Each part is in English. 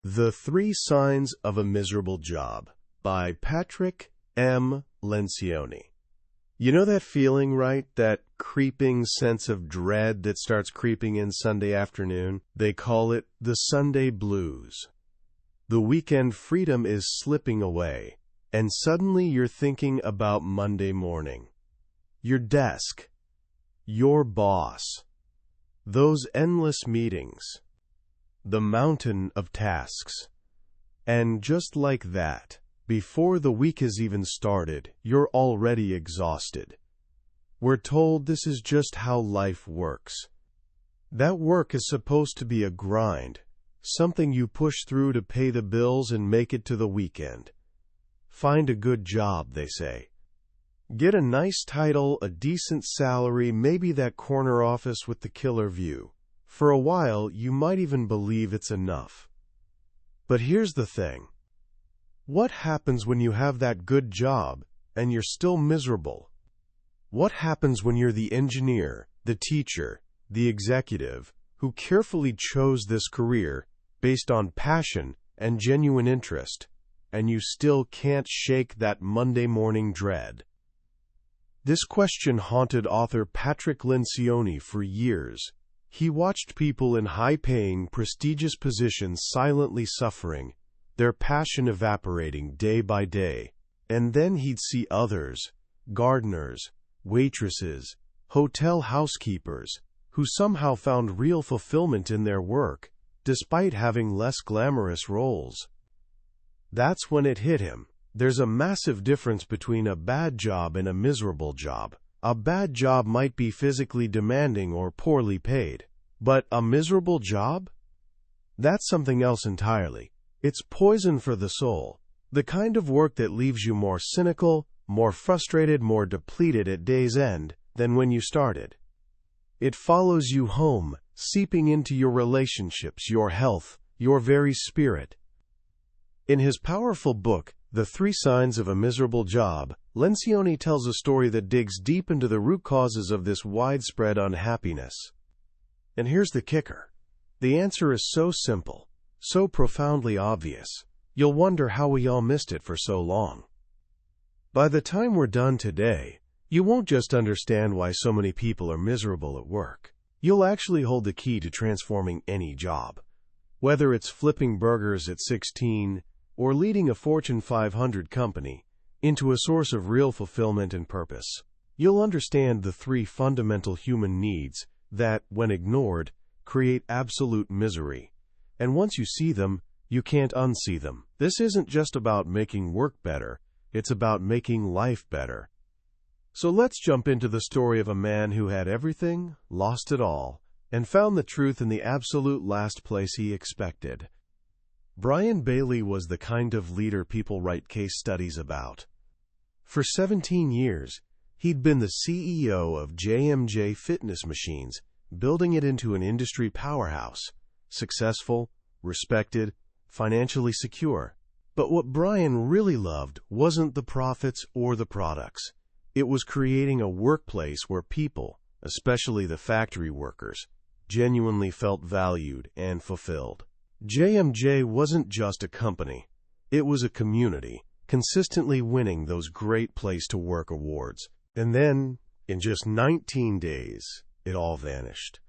The Three Signs of a Miserable Job by Patrick Lencioni. You know that feeling, right? That creeping sense of dread that starts creeping in Sunday afternoon? They call it the Sunday blues. The weekend freedom is slipping away, and suddenly you're thinking about Monday morning. Your desk. Your boss. Those endless meetings. The mountain of tasks. And just like that, before the week has even started, you're already exhausted. We're told this is just how life works. That work is supposed to be a grind, something you push through to pay the bills and make it to the weekend. Find a good job, they say. Get a nice title, a decent salary, maybe that corner office with the killer view. For a while, you might even believe it's enough. But here's the thing. What happens when you have that good job and you're still miserable? What happens when you're the engineer, the teacher, the executive who carefully chose this career based on passion and genuine interest, and you still can't shake that Monday morning dread? This question haunted author Patrick Lencioni for years. He watched people in high-paying, prestigious positions silently suffering, their passion evaporating day by day. And then he'd see others, gardeners, waitresses, hotel housekeepers, who somehow found real fulfillment in their work, despite having less glamorous roles. That's when it hit him. There's a massive difference between a bad job and a miserable job. A bad job might be physically demanding or poorly paid. But a miserable job? That's something else entirely. It's poison for the soul. The kind of work that leaves you more cynical, more frustrated, more depleted at day's end than when you started. It follows you home, seeping into your relationships, your health, your very spirit. In his powerful book, The Three Signs of a Miserable Job, Lencioni tells a story that digs deep into the root causes of this widespread unhappiness. And here's the kicker. The answer is so simple, so profoundly obvious, you'll wonder how we all missed it for so long. By the time we're done today, you won't just understand why so many people are miserable at work. You'll actually hold the key to transforming any job. Whether it's flipping burgers at 16 or leading a Fortune 500 company, into a source of real fulfillment and purpose. You'll understand the three fundamental human needs that, when ignored, create absolute misery. And once you see them, you can't unsee them. This isn't just about making work better, it's about making life better. So let's jump into the story of a man who had everything, lost it all, and found the truth in the absolute last place he expected. Brian Bailey was the kind of leader people write case studies about. For 17 years, he'd been the CEO of J&J Fitness Machines, building it into an industry powerhouse, successful, respected, financially secure. But what Brian really loved wasn't the profits or the products. It was creating a workplace where people, especially the factory workers, genuinely felt valued and fulfilled. J&J wasn't just a company. It was a community, consistently winning those Great Place to Work awards. And then, in just 19 days, it all vanished.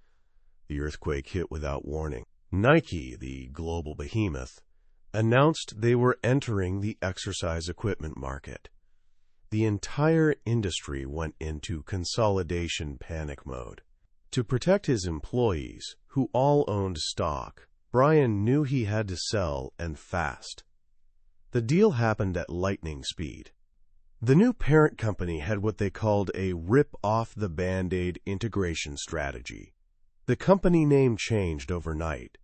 The earthquake hit without warning. Nike, the global behemoth, announced they were entering the exercise equipment market. The entire industry went into consolidation panic mode. To protect his employees, who all owned stock, Brian knew he had to sell, and fast. The deal happened at lightning speed. The new parent company had what they called a rip-off-the-Band-Aid integration strategy. The company name changed overnight,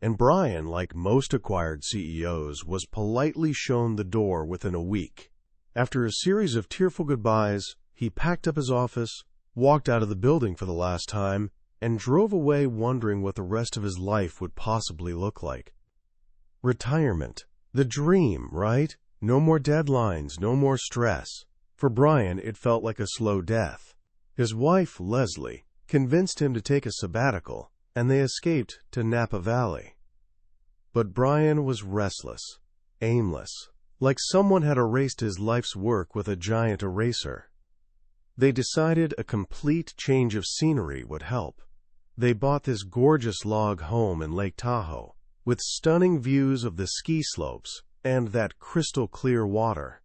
and Brian, like most acquired CEOs, was politely shown the door within a week. After a series of tearful goodbyes, he packed up his office, walked out of the building for the last time, and drove away wondering what the rest of his life would possibly look like. Retirement. The dream, right? No more deadlines, no more stress. For Brian, it felt like a slow death. His wife, Leslie, convinced him to take a sabbatical, and they escaped to Napa Valley. But Brian was restless, aimless, like someone had erased his life's work with a giant eraser. They decided a complete change of scenery would help. They bought this gorgeous log home in Lake Tahoe, with stunning views of the ski slopes and that crystal-clear water.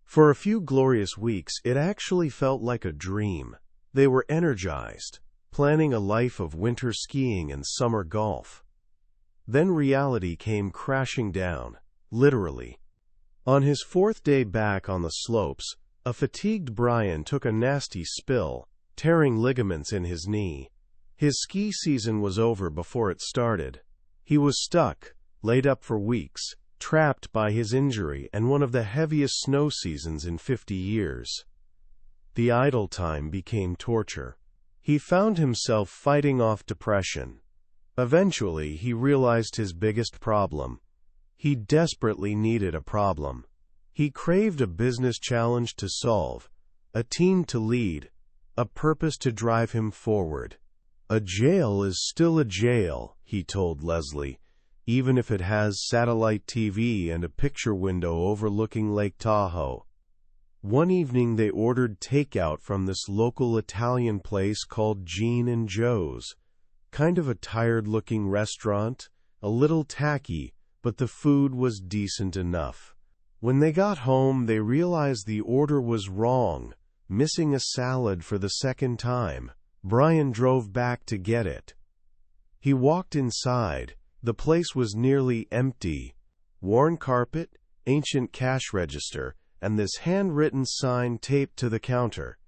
For a few glorious weeks, it actually felt like a dream. They were energized, planning a life of winter skiing and summer golf. Then reality came crashing down, literally. On his fourth day back on the slopes, a fatigued Brian took a nasty spill, tearing ligaments in his knee. His ski season was over before it started. He was stuck, laid up for weeks, trapped by his injury and one of the heaviest snow seasons in 50 years. The idle time became torture. He found himself fighting off depression. Eventually, he realized his biggest problem. He desperately needed a problem. He craved a business challenge to solve, a team to lead, a purpose to drive him forward. A jail is still a jail, he told Leslie, even if it has satellite TV and a picture window overlooking Lake Tahoe. One evening they ordered takeout from this local Italian place called Gene and Joe's. Kind of a tired-looking restaurant, a little tacky, but the food was decent enough. When they got home, they realized the order was wrong, missing a salad for the second time. Brian drove back to get it. He walked inside. The place was nearly empty. Worn carpet, ancient cash register, and this handwritten sign taped to the counter.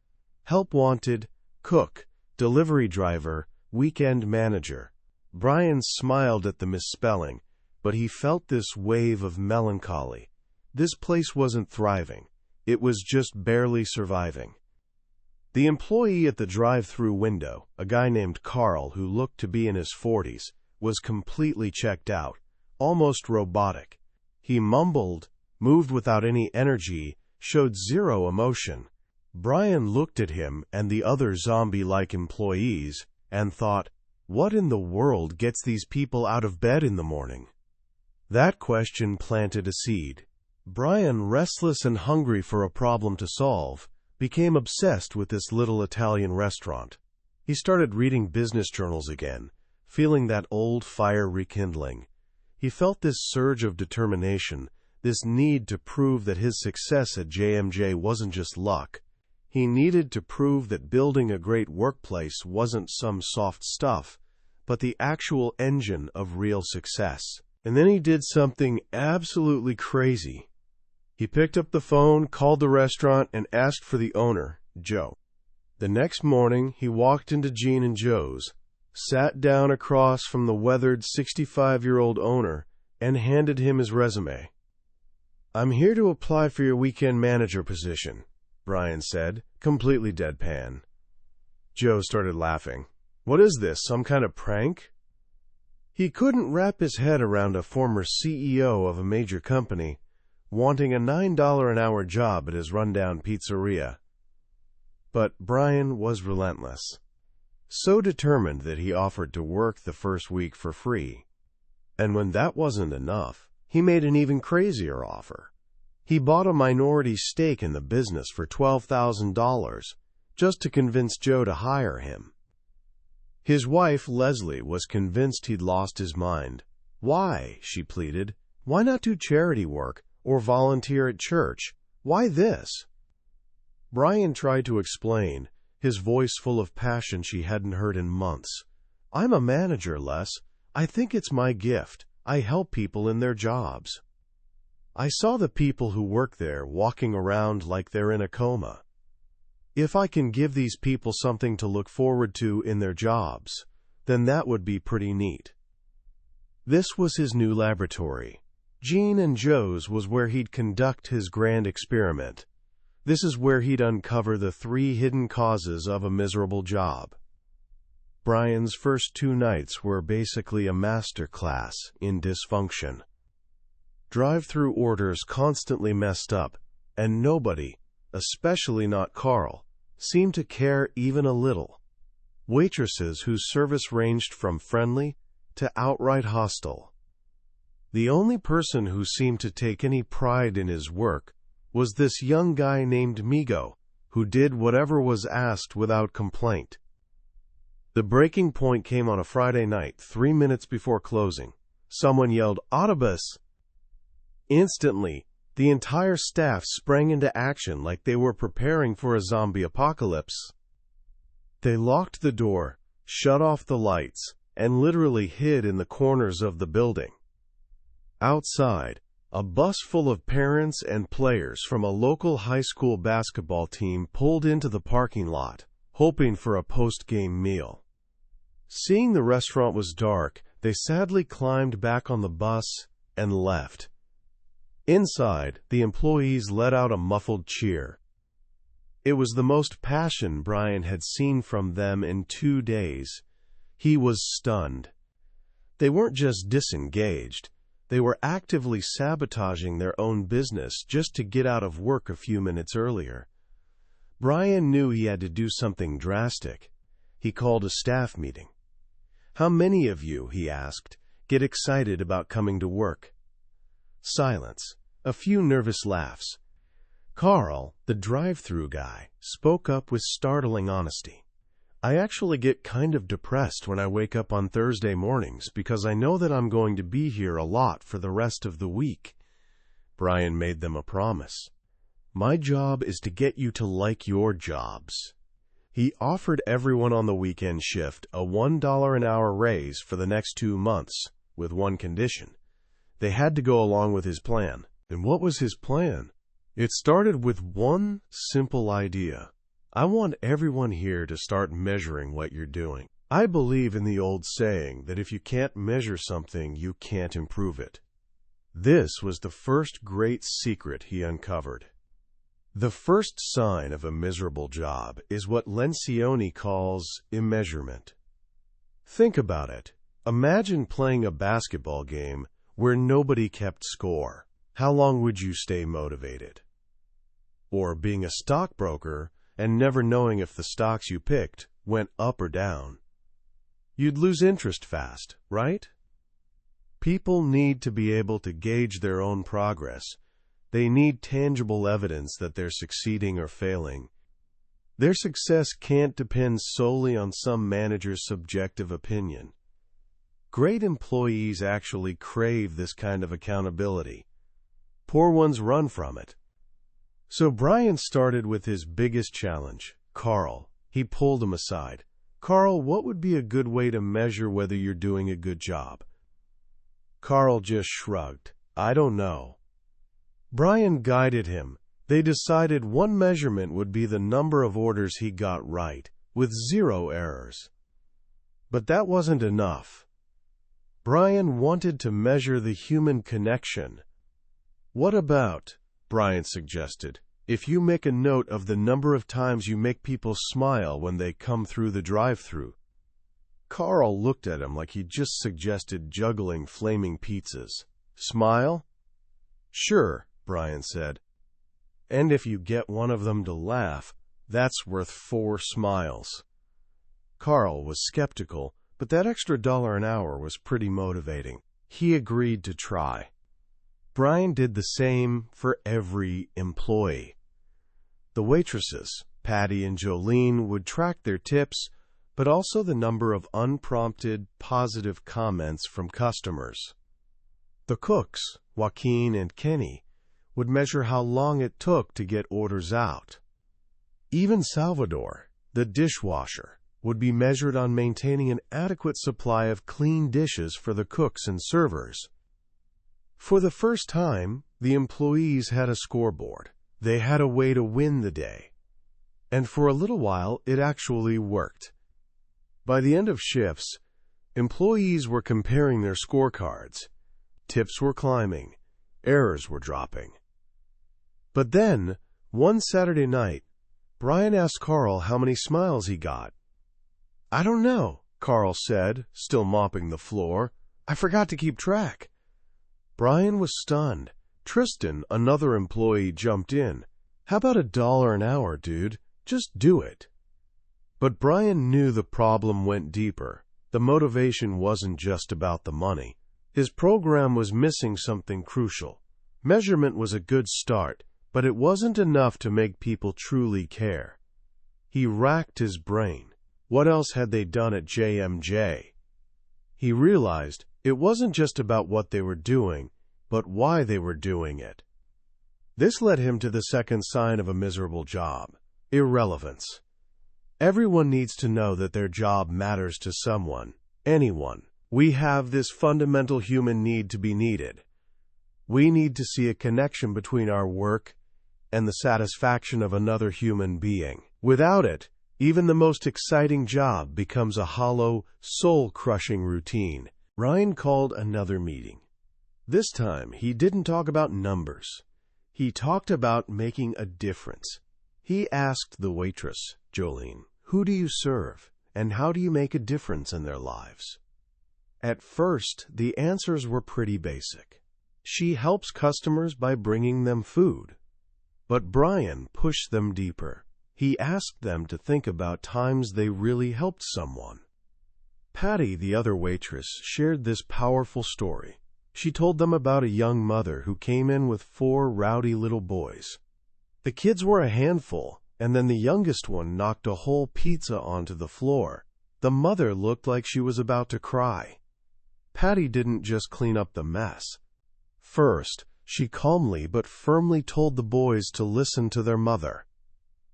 Help wanted, cook, delivery driver, weekend manager. Brian smiled at the misspelling, but he felt this wave of melancholy. This place wasn't thriving. It was just barely surviving. The employee at the drive-through window, a guy named Carl who looked to be in his 40s, was completely checked out, almost robotic. He mumbled, moved without any energy, showed zero emotion. Brian looked at him and the other zombie-like employees and thought, what in the world gets these people out of bed in the morning? That question planted a seed. Brian, restless and hungry for a problem to solve, became obsessed with this little Italian restaurant. He started reading business journals again, feeling that old fire rekindling. He felt this surge of determination, this need to prove that his success at JMJ wasn't just luck. He needed to prove that building a great workplace wasn't some soft stuff, but the actual engine of real success. And then he did something absolutely crazy. He picked up the phone, called the restaurant, and asked for the owner, Joe. The next morning, he walked into Gene and Joe's, sat down across from the weathered 65-year-old owner, and handed him his resume. I'm here to apply for your weekend manager position, Brian said, completely deadpan. Joe started laughing. What is this, some kind of prank? He couldn't wrap his head around a former CEO of a major company wanting a $9 an hour job at his rundown pizzeria. But Brian was relentless, so determined that he offered to work the first week for free. And when that wasn't enough, he made an even crazier offer. He bought a minority stake in the business for $12,000 just to convince Joe to hire him. His wife, Leslie, was convinced he'd lost his mind. Why, she pleaded, why not do charity work or volunteer at church? Why this? Brian tried to explain, his voice full of passion she hadn't heard in months. I'm a manager, Les. I think it's my gift. I help people in their jobs. I saw the people who work there walking around like they're in a coma. If I can give these people something to look forward to in their jobs, then that would be pretty neat. This was his new laboratory. Gene and Joe's was where he'd conduct his grand experiment. This is where he'd uncover the 3 hidden causes of a miserable job. Brian's first 2 nights were basically a master class in dysfunction. Drive-through orders constantly messed up, and nobody, especially not Carl, seemed to care even a little. Waitresses whose service ranged from friendly to outright hostile. The only person who seemed to take any pride in his work was this young guy named Migo, who did whatever was asked without complaint. The breaking point came on a Friday night, 3 minutes before closing. Someone yelled, "Autobus!" Instantly, the entire staff sprang into action like they were preparing for a zombie apocalypse. They locked the door, shut off the lights, and literally hid in the corners of the building. Outside, a bus full of parents and players from a local high school basketball team pulled into the parking lot, hoping for a post-game meal. Seeing the restaurant was dark, they sadly climbed back on the bus and left. Inside, the employees let out a muffled cheer. It was the most passion Brian had seen from them in 2 days. He was stunned. They weren't just disengaged. They were actively sabotaging their own business just to get out of work a few minutes earlier. Brian knew he had to do something drastic. He called a staff meeting. "How many of you," he asked, "get excited about coming to work?" Silence. A few nervous laughs. Carl, the drive-through guy, spoke up with startling honesty. "I actually get kind of depressed when I wake up on Thursday mornings because I know that I'm going to be here a lot for the rest of the week." Brian made them a promise. "My job is to get you to like your jobs." He offered everyone on the weekend shift a $1 an hour raise for the next 2 months, with one condition. They had to go along with his plan. And what was his plan? It started with one simple idea. "I want everyone here to start measuring what you're doing. I believe in the old saying that if you can't measure something, you can't improve it." This was the first great secret he uncovered. The first sign of a miserable job is what Lencioni calls immeasurement. Think about it. Imagine playing a basketball game where nobody kept score. How long would you stay motivated? Or being a stockbroker and never knowing if the stocks you picked went up or down. You'd lose interest fast, right? People need to be able to gauge their own progress. They need tangible evidence that they're succeeding or failing. Their success can't depend solely on some manager's subjective opinion. Great employees actually crave this kind of accountability. Poor ones run from it. So Brian started with his biggest challenge, Carl. He pulled him aside. "Carl, what would be a good way to measure whether you're doing a good job?" Carl just shrugged. "I don't know." Brian guided him. They decided one measurement would be the number of orders he got right, with 0 errors. But that wasn't enough. Brian wanted to measure the human connection. "What about," Brian suggested, "if you make a note of the number of times you make people smile when they come through the drive-thru?" Carl looked at him like he just suggested juggling flaming pizzas. "Smile?" "Sure," Brian said. "And if you get one of them to laugh, that's worth 4 smiles." Carl was skeptical, but that extra $1 an hour was pretty motivating. He agreed to try. Brian did the same for every employee. The waitresses, Patty and Jolene, would track their tips, but also the number of unprompted, positive comments from customers. The cooks, Joaquin and Kenny, would measure how long it took to get orders out. Even Salvador, the dishwasher, would be measured on maintaining an adequate supply of clean dishes for the cooks and servers. For the first time, the employees had a scoreboard. They had a way to win the day. And for a little while, it actually worked. By the end of shifts, employees were comparing their scorecards. Tips were climbing. Errors were dropping. But then, one Saturday night, Brian asked Carl how many smiles he got. "I don't know," Carl said, still mopping the floor. "I forgot to keep track." Brian was stunned. Tristan, another employee, jumped in. "How about $1 an hour, dude? Just do it." But Brian knew the problem went deeper. The motivation wasn't just about the money. His program was missing something crucial. Measurement was a good start, but it wasn't enough to make people truly care. He racked his brain. What else had they done at JMJ? He realized it wasn't just about what they were doing, but why they were doing it. This led him to the second sign of a miserable job: irrelevance. Everyone needs to know that their job matters to someone, anyone. We have this fundamental human need to be needed. We need to see a connection between our work and the satisfaction of another human being. Without it, even the most exciting job becomes a hollow, soul-crushing routine. Ryan called another meeting. This time, he didn't talk about numbers. He talked about making a difference. He asked the waitress, Jolene, "Who do you serve, and how do you make a difference in their lives?" At first, the answers were pretty basic. She helps customers by bringing them food. But Brian pushed them deeper. He asked them to think about times they really helped someone. Patty, the other waitress, shared this powerful story. She told them about a young mother who came in with 4 rowdy little boys. The kids were a handful, and then the youngest one knocked a whole pizza onto the floor. The mother looked like she was about to cry. Patty didn't just clean up the mess. First, she calmly but firmly told the boys to listen to their mother.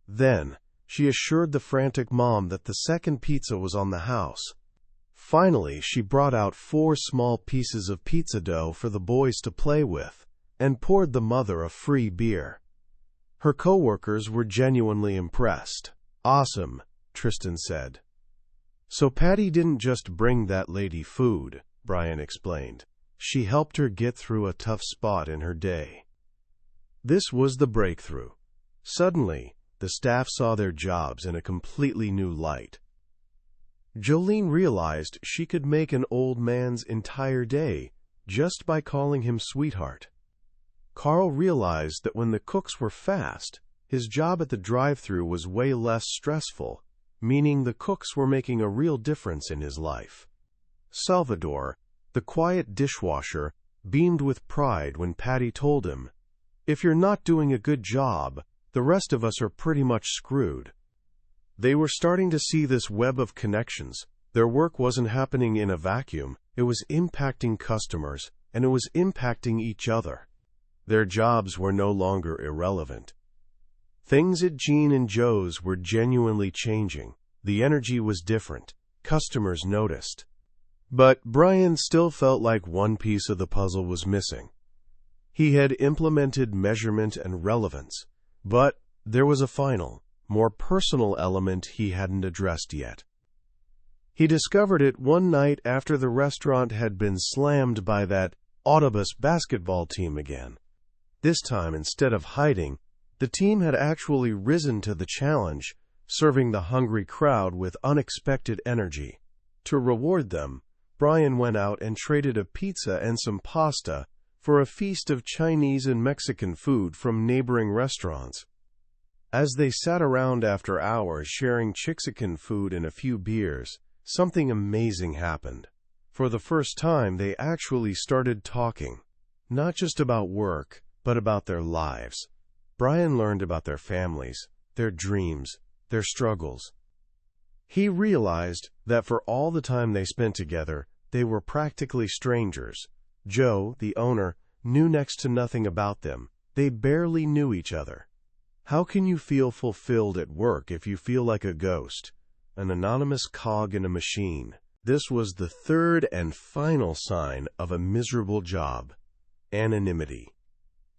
Then, she assured the frantic mom that the second pizza was on the house. Finally, she brought out 4 small pieces of pizza dough for the boys to play with, and poured the mother a free beer. Her coworkers were genuinely impressed. "Awesome," Tristan said. "So Patty didn't just bring that lady food," Brian explained. "She helped her get through a tough spot in her day." This was the breakthrough. Suddenly, the staff saw their jobs in a completely new light. Jolene realized she could make an old man's entire day just by calling him sweetheart. Carl realized that when the cooks were fast, his job at the drive-thru was way less stressful, meaning the cooks were making a real difference in his life. Salvador, the quiet dishwasher, beamed with pride when Patty told him, "If you're not doing a good job, the rest of us are pretty much screwed." They were starting to see this web of connections. Their work wasn't happening in a vacuum. It was impacting customers, and it was impacting each other. Their jobs were no longer irrelevant. Things at Gene and Joe's were genuinely changing. The energy was different. Customers noticed. But Brian still felt like one piece of the puzzle was missing. He had implemented measurement and relevance, but there was a final, more personal element he hadn't addressed yet. He discovered it one night after the restaurant had been slammed by that Autobus basketball team again. This time, instead of hiding, the team had actually risen to the challenge, serving the hungry crowd with unexpected energy. To reward them, Brian went out and traded a pizza and some pasta for a feast of Chinese and Mexican food from neighboring restaurants. As they sat around after hours sharing Chixican food and a few beers, something amazing happened. For the first time, they actually started talking, not just about work, but about their lives. Brian learned about their families, their dreams, their struggles. He realized that for all the time they spent together, they were practically strangers. Joe, the owner, knew next to nothing about them. They barely knew each other. How can you feel fulfilled at work if you feel like a ghost, an anonymous cog in a machine? This was the third and final sign of a miserable job: anonymity.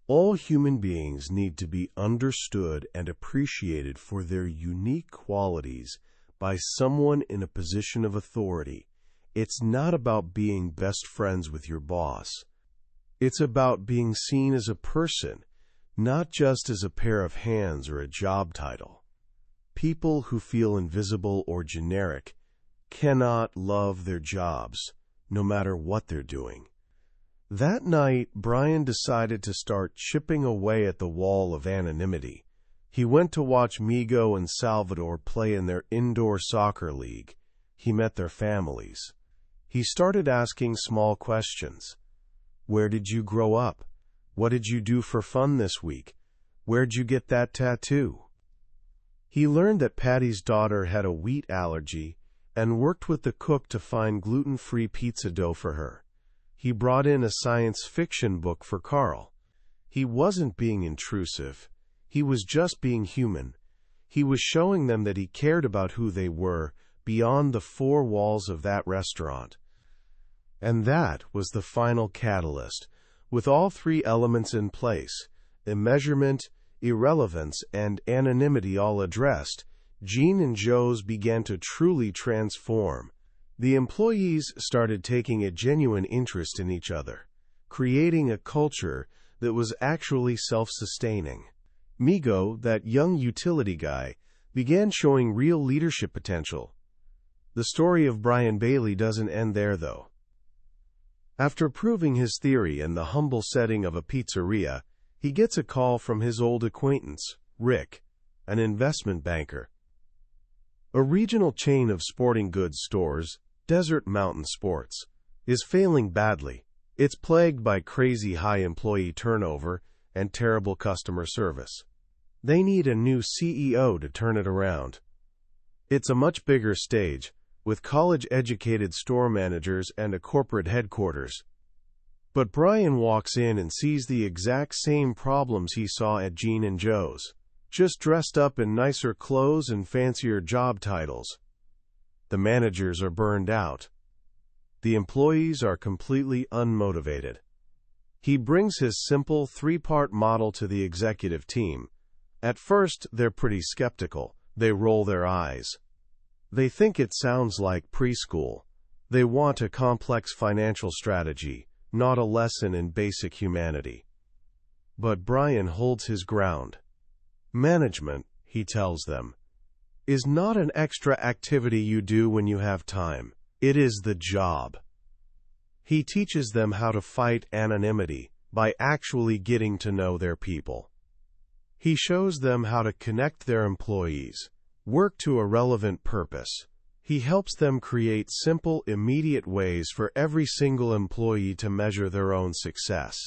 All human beings need to be understood and appreciated for their unique qualities by someone in a position of authority. It's not about being best friends with your boss. It's about being seen as a person, not just as a pair of hands or a job title. People who feel invisible or generic cannot love their jobs, no matter what they're doing. That night, Brian decided to start chipping away at the wall of anonymity. He went to watch Migo and Salvador play in their indoor soccer league. He met their families. He started asking small questions. Where did you grow up? What did you do for fun this week? Where'd you get that tattoo? He learned that Patty's daughter had a wheat allergy and worked with the cook to find gluten-free pizza dough for her. He brought in a science fiction book for Carl. He wasn't being intrusive. He was just being human. He was showing them that he cared about who they were beyond the four walls of that restaurant. And that was the final catalyst. With all three elements in place, immeasurement, irrelevance, and anonymity all addressed, Gene and Joe's began to truly transform. The employees started taking a genuine interest in each other, creating a culture that was actually self-sustaining. Migo, that young utility guy, began showing real leadership potential. The story of Brian Bailey doesn't end there, though. After proving his theory in the humble setting of a pizzeria, he gets a call from his old acquaintance, Rick, an investment banker. A regional chain of sporting goods stores, Desert Mountain Sports, is failing badly. It's plagued by crazy high employee turnover and terrible customer service. They need a new CEO to turn it around. It's a much bigger stage, with college-educated store managers and a corporate headquarters. But Brian walks in and sees the exact same problems he saw at Gene and Joe's, just dressed up in nicer clothes and fancier job titles. The managers are burned out. The employees are completely unmotivated. He brings his simple three-part model to the executive team. At first, they're pretty skeptical. They roll their eyes. They think it sounds like preschool. They want a complex financial strategy, not a lesson in basic humanity. But Brian holds his ground. Management, he tells them, is not an extra activity you do when you have time. It is the job. He teaches them how to fight anonymity by actually getting to know their people. He shows them how to connect their employees, work to a relevant purpose. He helps them create simple, immediate ways for every single employee to measure their own success.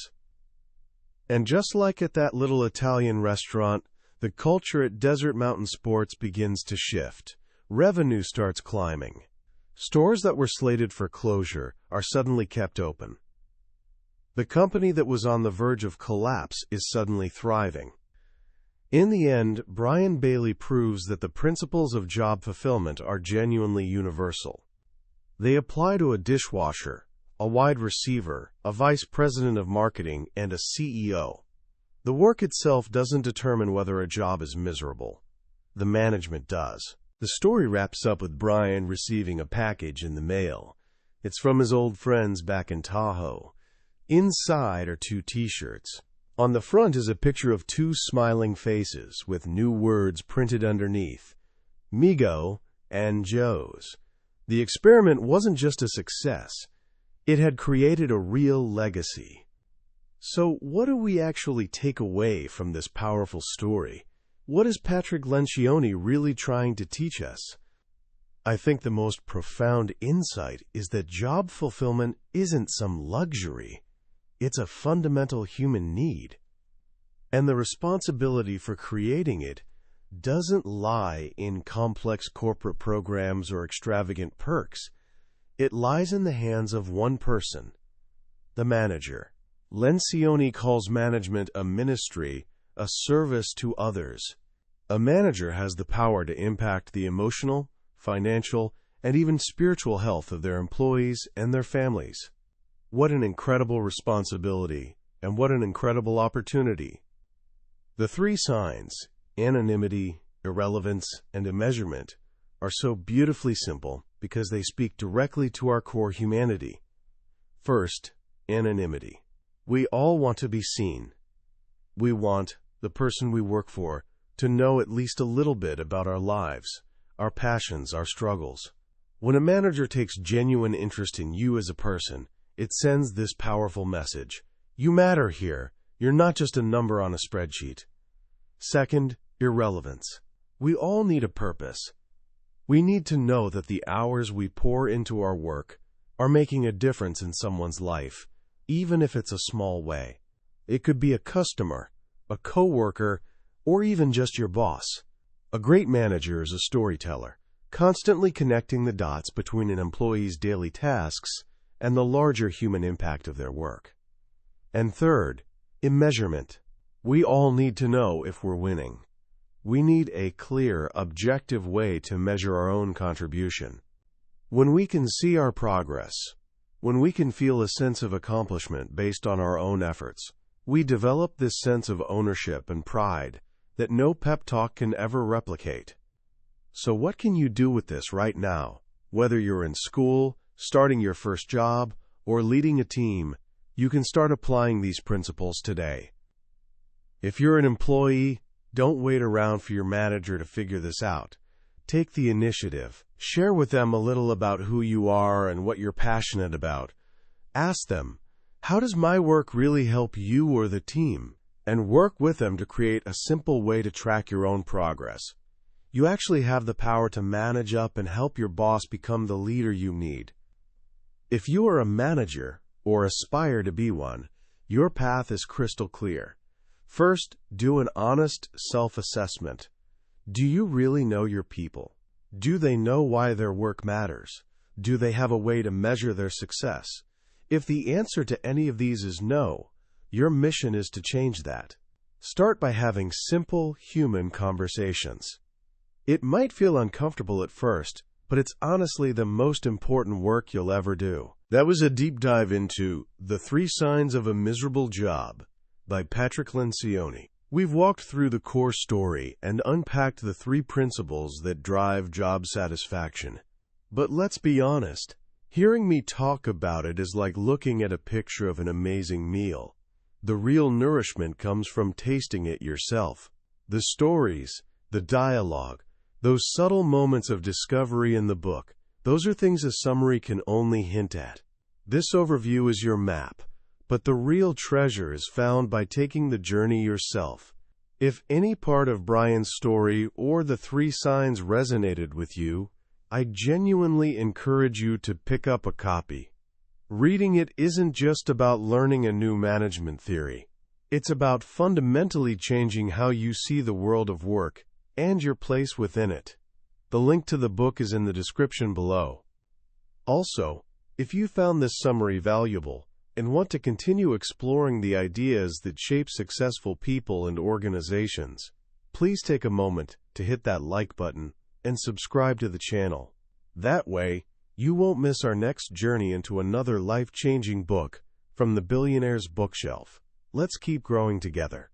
And just like at that little Italian restaurant, the culture at Desert Mountain Sports begins to shift. Revenue starts climbing. Stores that were slated for closure are suddenly kept open. The company that was on the verge of collapse is suddenly thriving. In the end, Brian Bailey proves that the principles of job fulfillment are genuinely universal. They apply to a dishwasher, a wide receiver, a vice president of marketing, and a CEO. The work itself doesn't determine whether a job is miserable. The management does. The story wraps up with Brian receiving a package in the mail. It's from his old friends back in Tahoe. Inside are 2 t-shirts. On the front is a picture of 2 smiling faces with new words printed underneath, Migo and Joe's. The experiment wasn't just a success. It had created a real legacy. So what do we actually take away from this powerful story? What is Patrick Lencioni really trying to teach us? I think the most profound insight is that job fulfillment isn't some luxury. It's a fundamental human need. And the responsibility for creating it doesn't lie in complex corporate programs or extravagant perks. It lies in the hands of one person, the manager. Lencioni calls management a ministry, a service to others. A manager has the power to impact the emotional, financial, and even spiritual health of their employees and their families. What an incredible responsibility, and what an incredible opportunity. The 3 signs, anonymity, irrelevance, and immeasurement, are so beautifully simple because they speak directly to our core humanity. First, anonymity. We all want to be seen. We want the person we work for to know at least a little bit about our lives, our passions, our struggles. When a manager takes genuine interest in you as a person, it sends this powerful message. You matter here. You're not just a number on a spreadsheet. Second, irrelevance. We all need a purpose. We need to know that the hours we pour into our work are making a difference in someone's life, even if it's a small way. It could be a customer, a coworker, or even just your boss. A great manager is a storyteller, constantly connecting the dots between an employee's daily tasks and the larger human impact of their work. And third, immeasurement. We all need to know if we're winning. We need a clear, objective way to measure our own contribution. When we can see our progress, when we can feel a sense of accomplishment based on our own efforts, we develop this sense of ownership and pride that no pep talk can ever replicate. So what can you do with this right now? Whether you're in school, starting your first job, or leading a team, you can start applying these principles today. If you're an employee, don't wait around for your manager to figure this out. Take the initiative. Share with them a little about who you are and what you're passionate about. Ask them, how does my work really help you or the team? And work with them to create a simple way to track your own progress. You actually have the power to manage up and help your boss become the leader you need. If you are a manager or aspire to be one, your path is crystal clear. First, do an honest self-assessment. Do you really know your people? Do they know why their work matters? Do they have a way to measure their success? If the answer to any of these is no, your mission is to change that. Start by having simple, human conversations. It might feel uncomfortable at first, but it's honestly the most important work you'll ever do. That was a deep dive into The 3 Signs of a Miserable Job by Patrick Lencioni. We've walked through the core story and unpacked the 3 principles that drive job satisfaction. But let's be honest, hearing me talk about it is like looking at a picture of an amazing meal. The real nourishment comes from tasting it yourself. The stories, the dialogue, those subtle moments of discovery in the book, those are things a summary can only hint at. This overview is your map, but the real treasure is found by taking the journey yourself. If any part of Brian's story or the 3 signs resonated with you, I genuinely encourage you to pick up a copy. Reading it isn't just about learning a new management theory. It's about fundamentally changing how you see the world of work and your place within it. The link to the book is in the description below. Also, if you found this summary valuable and want to continue exploring the ideas that shape successful people and organizations, please take a moment to hit that like button and subscribe to the channel. That way, you won't miss our next journey into another life-changing book from the billionaire's bookshelf. Let's keep growing together.